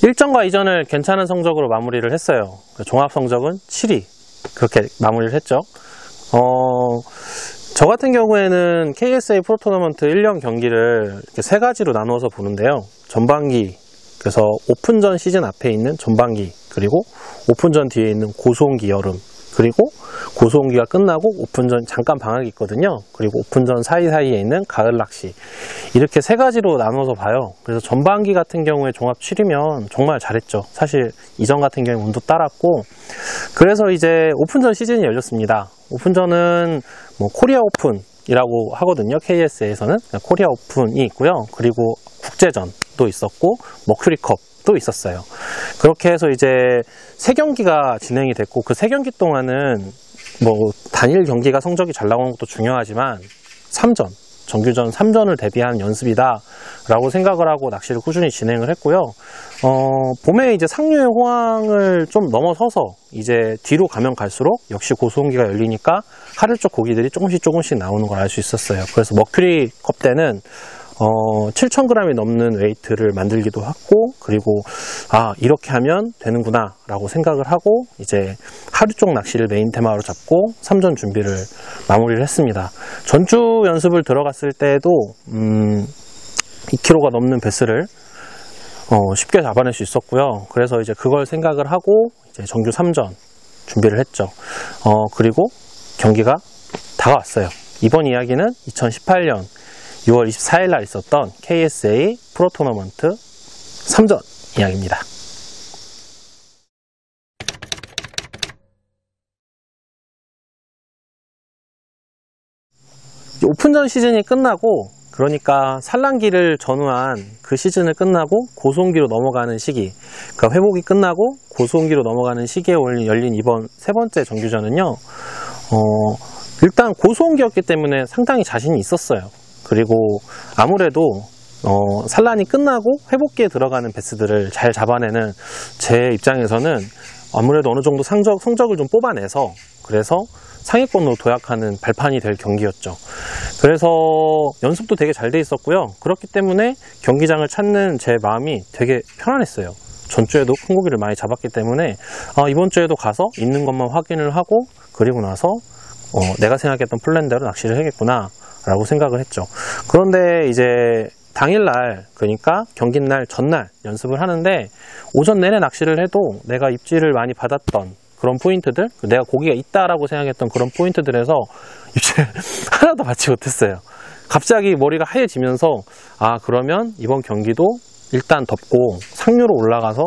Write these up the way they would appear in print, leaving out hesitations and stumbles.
일전과 이전을 괜찮은 성적으로 마무리를 했어요. 종합 성적은 7위 그렇게 마무리를 했죠. 저 같은 경우에는 KSA 프로토너먼트 1년 경기를 이렇게 세 가지로 나누어서 보는데요. 전반기, 그래서 오픈전 시즌 앞에 있는 전반기, 그리고 오픈전 뒤에 있는 고소온기 여름, 그리고 고소온기가 끝나고 오픈전 잠깐 방학이 있거든요. 그리고 오픈전 사이사이에 있는 가을 낚시, 이렇게 세 가지로 나눠서 봐요. 그래서 전반기 같은 경우에 종합 7위면 정말 잘했죠. 사실 이전 같은 경우에 운도 따랐고, 그래서 이제 오픈전 시즌이 열렸습니다. 오픈전은 뭐 코리아 오픈이라고 하거든요. KS에서는 코리아 오픈이 있고요. 그리고 국제전도 있었고 머큐리컵도 있었어요. 그렇게 해서 이제 세 경기가 진행이 됐고, 그 세 경기 동안은 뭐 단일 경기가 성적이 잘 나오는 것도 중요하지만 3전, 정규전 3전을 대비한 연습이다 라고 생각을 하고 낚시를 꾸준히 진행을 했고요. 봄에 이제 상류의 호황을 좀 넘어서서 이제 뒤로 가면 갈수록 역시 고소온기가 열리니까 하류 쪽 고기들이 조금씩 나오는 걸 알 수 있었어요. 그래서 머큐리컵 때는 7,000g이 넘는 웨이트를 만들기도 했고, 그리고 이렇게 하면 되는구나 라고 생각을 하고 이제 하류 쪽 낚시를 메인 테마로 잡고 3전 준비를 마무리를 했습니다. 전주 연습을 들어갔을 때도 2kg가 넘는 베스를 쉽게 잡아낼 수 있었고요. 그래서 이제 그걸 생각을 하고 이제 정규 3전 준비를 했죠. 그리고 경기가 다가왔어요. 이번 이야기는 2018년 6월 24일 날 있었던 KSA 프로토너먼트 3전 이야기입니다. 오픈전 시즌이 끝나고, 그러니까 산란기를 전후한 그 시즌을 끝나고 고소온기로 넘어가는 시기, 그러니까 회복이 끝나고 고소온기로 넘어가는 시기에 열린 이번 세 번째 정규전은요, 일단 고소온기였기 때문에 상당히 자신이 있었어요. 그리고 아무래도 산란이 끝나고 회복기에 들어가는 베스들을 잘 잡아내는 제 입장에서는 아무래도 어느 정도 성적을 좀 뽑아내서, 그래서 상위권으로 도약하는 발판이 될 경기였죠. 그래서 연습도 되게 잘 돼 있었고요. 그렇기 때문에 경기장을 찾는 제 마음이 되게 편안했어요. 전주에도 큰 고기를 많이 잡았기 때문에 이번 주에도 가서 있는 것만 확인을 하고, 그리고 나서 내가 생각했던 플랜대로 낚시를 해야겠구나 라고 생각을 했죠. 그런데 이제 당일날, 그러니까 경기날 전날 연습을 하는데, 오전 내내 낚시를 해도 내가 입질을 많이 받았던 그런 포인트들, 내가 고기가 있다라고 생각했던 그런 포인트들에서 입질 하나도 받지 못했어요. 갑자기 머리가 하얘지면서 그러면 이번 경기도 일단 덮고 상류로 올라가서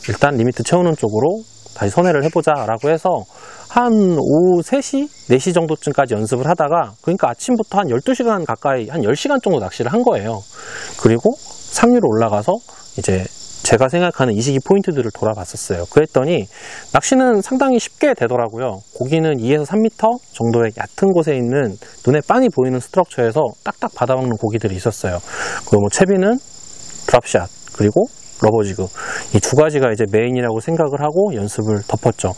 일단 리미트 채우는 쪽으로 다시 선회를 해보자 라고 해서 한 오후 3시, 4시 정도쯤까지 연습을 하다가, 그러니까 아침부터 한 12시간 가까이, 한 10시간 정도 낚시를 한 거예요. 그리고 상류로 올라가서 이제 제가 생각하는 이시기 포인트들을 돌아봤었어요. 그랬더니 낚시는 상당히 쉽게 되더라고요. 고기는 2에서 3m 정도의 얕은 곳에 있는 눈에 빤히 보이는 스트럭처에서 딱딱 받아먹는 고기들이 있었어요. 그리고 뭐 채비는 드랍샷, 그리고 러버지그, 이 두 가지가 이제 메인이라고 생각을 하고 연습을 덮었죠.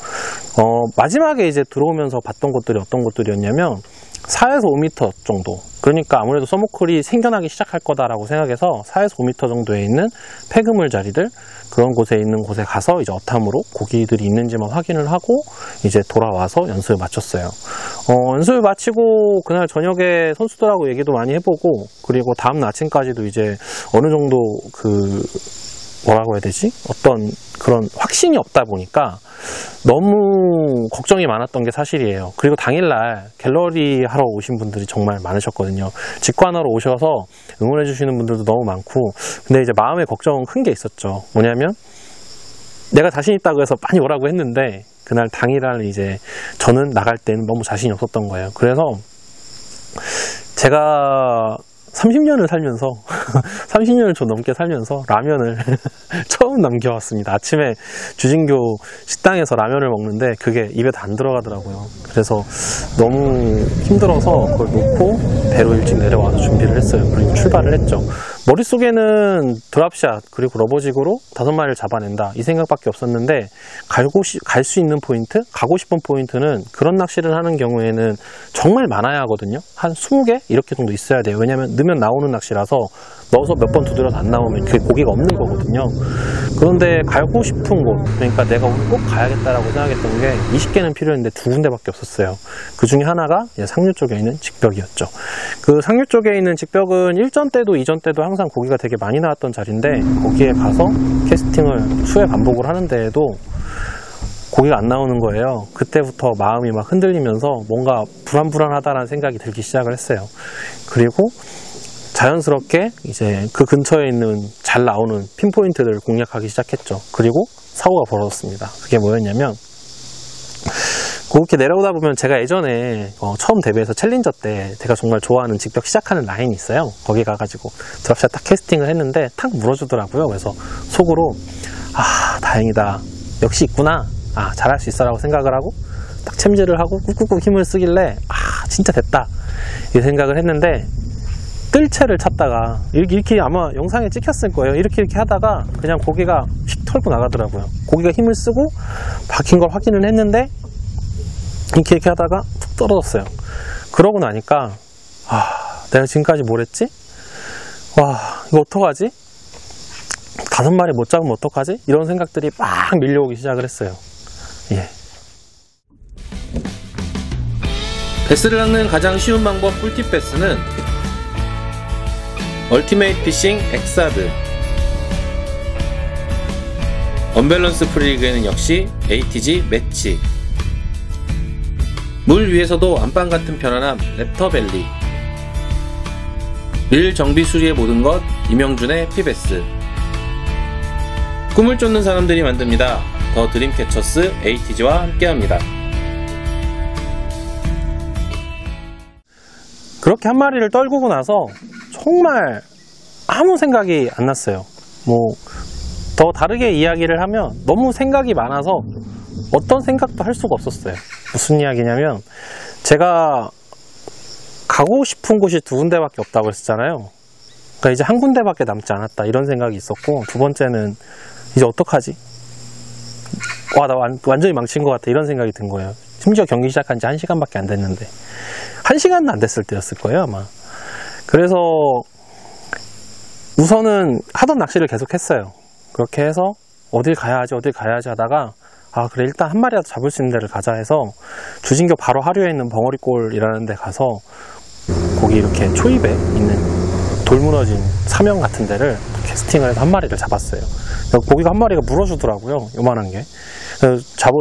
마지막에 이제 들어오면서 봤던 것들이 어떤 것들이었냐면 4에서 5m 정도, 그러니까 아무래도 서머클이 생겨나기 시작할 거다라고 생각해서 4에서 5m 정도에 있는 폐그물 자리들, 그런 곳에 있는 곳에 가서 이제 어탐으로 고기들이 있는지만 확인을 하고 이제 돌아와서 연습을 마쳤어요. 연습을 마치고 그날 저녁에 선수들하고 얘기도 많이 해보고, 그리고 다음 날 아침까지도 이제 어느 정도 뭐라고 해야 되지? 어떤 그런 확신이 없다 보니까 너무 걱정이 많았던 게 사실이에요. 그리고 당일날 갤러리 하러 오신 분들이 정말 많으셨거든요. 직관하러 오셔서 응원해 주시는 분들도 너무 많고, 근데 이제 마음의 걱정은 큰 게 있었죠. 뭐냐면 내가 자신 있다고 해서 많이 오라고 했는데, 그날 당일날 이제 저는 나갈 때는 너무 자신이 없었던 거예요. 그래서 제가 30년을 살면서 30년을 좀 넘게 살면서 라면을 처음 남겨왔습니다. 아침에 주진교 식당에서 라면을 먹는데 그게 입에 다 안 들어가더라고요. 그래서 너무 힘들어서 그걸 놓고 배로 일찍 내려와서 준비를 했어요. 그리고 출발을 했죠. 머릿속에는 드랍샷 그리고 러버지그로 5마리를 잡아낸다 이 생각밖에 없었는데, 갈 수 있는 포인트, 가고 싶은 포인트는 그런 낚시를 하는 경우에는 정말 많아야 하거든요. 한 20개 이렇게 정도 있어야 돼요. 왜냐하면 넣으면 나오는 낚시라서 넣어서 몇 번 두드려도 안 나오면 그 고기가 없는 거거든요. 그런데 가고 싶은 곳, 그러니까 내가 오늘 꼭 가야겠다라고 생각했던 게 20개는 필요했는데 2군데밖에 없었어요. 그 중에 하나가 상류 쪽에 있는 직벽이었죠. 그 상류 쪽에 있는 직벽은 일전 때도 이전 때도 항상 고기가 되게 많이 나왔던 자리인데, 거기에 가서 캐스팅을 수회 반복을 하는데에도 고기가 안 나오는 거예요. 그때부터 마음이 막 흔들리면서 뭔가 불안불안하다라는 생각이 들기 시작을 했어요. 그리고 자연스럽게 이제 그 근처에 있는 잘 나오는 핀포인트들을 공략하기 시작했죠. 그리고 사고가 벌어졌습니다. 그게 뭐였냐면, 그렇게 내려오다 보면 제가 예전에 처음 데뷔해서 챌린저 때 제가 정말 좋아하는 직벽 시작하는 라인이 있어요. 거기 가가지고 드랍샷 딱 캐스팅을 했는데 탁 물어주더라고요. 그래서 속으로 다행이다, 역시 있구나, 잘할 수 있어라고 생각을 하고 딱 챔질을 하고 꾹꾹꾹 힘을 쓰길래 진짜 됐다 이 생각을 했는데, 뜰채를 찾다가 이렇게 아마 영상에 찍혔을 거예요. 이렇게 하다가 그냥 고기가 휙 털고 나가더라고요. 고기가 힘을 쓰고 박힌 걸 확인을 했는데 이렇게 하다가 툭 떨어졌어요. 그러고 나니까 내가 지금까지 뭘 했지? 이거 어떡하지? 5마리 못 잡으면 어떡하지? 이런 생각들이 막 밀려오기 시작을 했어요. 베스를 낚는 가장 쉬운 방법 꿀팁 베스는 얼티메이트 피싱 엑사드, 언밸런스 프리리그에는 역시 ATG 매치, 물 위에서도 안방 같은 편안함 랩터밸리, 릴 정비 수리의 모든 것 임영준의 피베스, 꿈을 쫓는 사람들이 만듭니다. 더 드림캐쳐스 ATG와 함께합니다. 그렇게 한 마리를 떨구고 나서 정말 아무 생각이 안 났어요. 더 다르게 이야기를 하면 너무 생각이 많아서 어떤 생각도 할 수가 없었어요. 무슨 이야기냐면, 제가 가고 싶은 곳이 2군데밖에 없다고 했었잖아요. 그러니까 이제 한 군데밖에 남지 않았다 이런 생각이 있었고, 두 번째는 이제 어떡하지? 나 완전히 망친 것 같아 이런 생각이 든 거예요. 심지어 경기 시작한 지 1시간밖에 안 됐는데, 1시간도 안 됐을 때였을 거예요 아마. 그래서 우선은 하던 낚시를 계속 했어요. 그렇게 해서 어딜 가야지 하다가 그래 일단 한 마리라도 잡을 수 있는 데를 가자 해서 주진교 바로 하류에 있는 벙어리골이라는 데 가서 거기 이렇게 초입에 있는 돌 무너진 사명 같은 데를 캐스팅을 해서 한 마리를 잡았어요. 고기가 한 마리가 물어주더라고요. 요만한 게.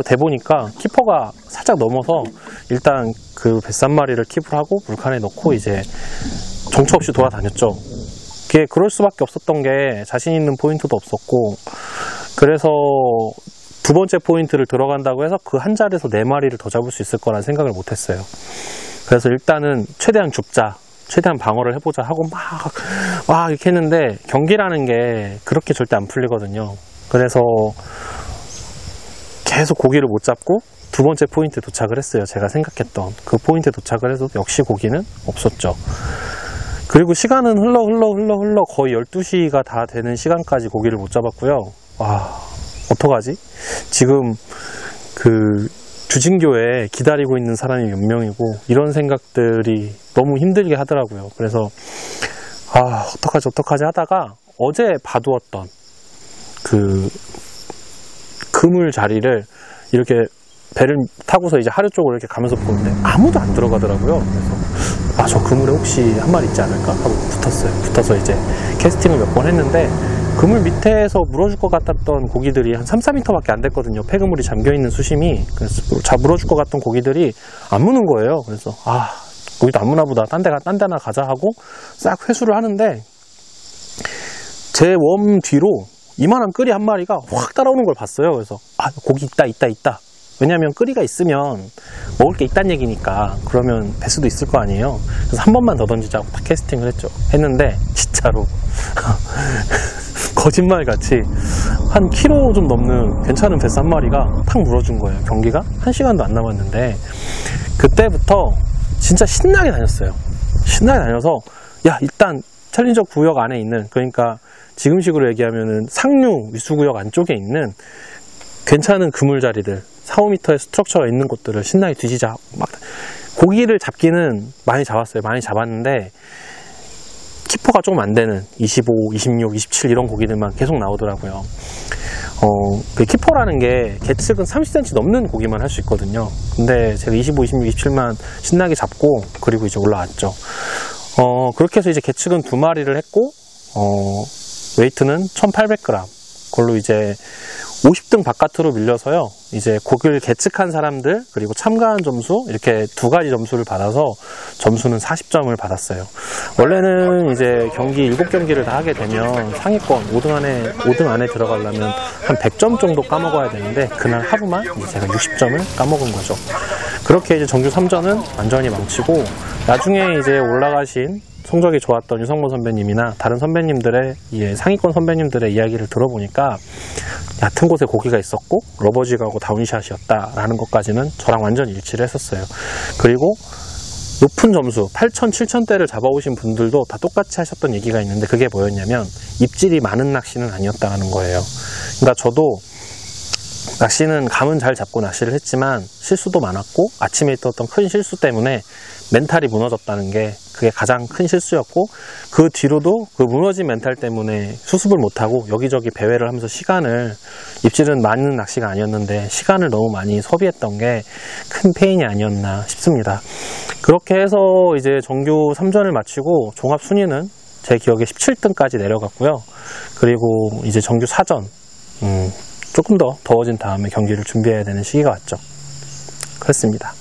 대보니까 키퍼가 살짝 넘어서 일단 그 베스 한 마리를 킵을 하고 물칸에 넣고 이제 정처 없이 돌아다녔죠. 그게 그럴 수밖에 없었던 게 자신 있는 포인트도 없었고, 그래서 두 번째 포인트를 들어간다고 해서 그 한 자리에서 4마리를 더 잡을 수 있을 거란 생각을 못 했어요. 그래서 일단은 최대한 줍자, 최대한 방어를 해보자 하고 막 이렇게 했는데, 경기라는 게 그렇게 절대 안 풀리거든요. 그래서 계속 고기를 못 잡고 두 번째 포인트에 도착을 했어요. 제가 생각했던 그 포인트에 도착을 해서 역시 고기는 없었죠. 그리고 시간은 흘러 거의 12시가 다 되는 시간까지 고기를 못 잡았고요. 어떡하지? 지금 그 주진교에 기다리고 있는 사람이 몇 명이고, 이런 생각들이 너무 힘들게 하더라고요. 그래서 어떡하지 하다가 어제 봐두었던 그 그물 자리를 이렇게 배를 타고서 이제 하류 쪽으로 이렇게 가면서 보는데 아무도 안 들어가더라고요. 그래서 저 그물에 혹시 한 마리 있지 않을까 하고 붙어서 이제 캐스팅을 몇 번 했는데, 그물 밑에서 물어줄 것 같았던 고기들이 한 3-4m밖에 안 됐거든요. 폐그물이 잠겨있는 수심이. 그래서 물어줄 것 같던 고기들이 안 무는 거예요. 그래서 거기도 안 무나 보다, 딴 데나 가자 하고 싹 회수를 하는데, 제 웜 뒤로 이만한 끄리 한 마리가 확 따라오는 걸 봤어요. 그래서 고기 있다. 왜냐면 끄리가 있으면 먹을 게 있다는 얘기니까, 그러면 배수도 있을 거 아니에요. 그래서 한 번만 더 던지자고 딱 캐스팅을 했는데 진짜로 거짓말같이 한 키로 좀 넘는 괜찮은 배스 한 마리가 탁 물어준 거예요. 경기가 1시간도 안 남았는데, 그때부터 진짜 신나게 다녔어요. 신나게 다녀서 일단 챌린저 구역 안에 있는, 그러니까 지금식으로 얘기하면은 상류 위수구역 안쪽에 있는 괜찮은 그물 자리들, 4-5m의 스트럭처가 있는 곳들을 신나게 뒤지자. 막 고기를 잡기는 많이 잡았어요. 많이 잡았는데 키퍼가 조금 안 되는 25, 26, 27 이런 고기들만 계속 나오더라고요. 그 키퍼라는 게 계측은 30cm 넘는 고기만 할 수 있거든요. 근데 제가 25, 26, 27만 신나게 잡고 그리고 이제 올라왔죠. 그렇게 해서 이제 계측은 2마리를 했고, 웨이트는 1800g. 그걸로 이제 50등 바깥으로 밀려서요. 이제 고기를 계측한 사람들, 그리고 참가한 점수, 이렇게 2가지 점수를 받아서 점수는 40점을 받았어요. 원래는 이제 경기 7경기를 다 하게 되면 상위권 5등 안에 들어가려면 한 100점 정도 까먹어야 되는데, 그날 하루만 이제 제가 60점을 까먹은 거죠. 그렇게 이제 정규 3전은 완전히 망치고, 나중에 이제 올라가신 성적이 좋았던 유성모 선배님이나 다른 선배님들의, 상위권 선배님들의 이야기를 들어보니까 얕은 곳에 고기가 있었고 러버지가고 다운샷이었다라는 것까지는 저랑 완전 일치를 했었어요. 그리고 높은 점수 8,000, 7,000대를 잡아오신 분들도 다 똑같이 하셨던 얘기가 있는데, 그게 뭐였냐면 입질이 많은 낚시는 아니었다는 거예요. 그러니까 저도 낚시는 감은 잘 잡고 낚시를 했지만 실수도 많았고, 아침에 있었던 큰 실수 때문에 멘탈이 무너졌다는 게 그게 가장 큰 실수였고, 그 뒤로도 그 무너진 멘탈 때문에 수습을 못하고 여기저기 배회를 하면서 입질은 많은 낚시가 아니었는데 시간을 너무 많이 소비했던 게 큰 페인이 아니었나 싶습니다. 그렇게 해서 이제 정규 3전을 마치고 종합 순위는 제 기억에 17등까지 내려갔고요. 그리고 이제 정규 4전, 조금 더 더워진 다음에 경기를 준비해야 되는 시기가 왔죠. 그렇습니다.